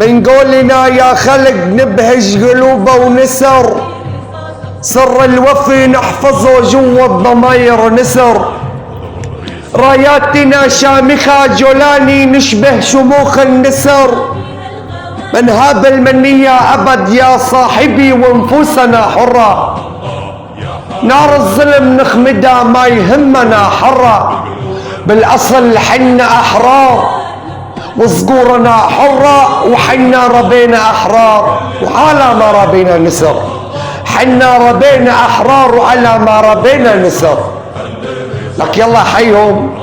بنقول لنا يا خلق نبهج قلوبه ونسر، سر الوفي نحفظه جوا الضماير نسر. راياتنا شامخة جولاني نشبه شموخ النسر. من هاب المنية أبد يا صاحبي ونفوسنا حرة، نار الظلم نخمدها ما يهمنا حرة. بالأصل حنا أحرار وصقورنا حرة، وحنا ربينا أحرار وعلى ما ربينا نسر. حنا ربينا أحرار وعلى ما ربينا نسر. لك يلا حيهم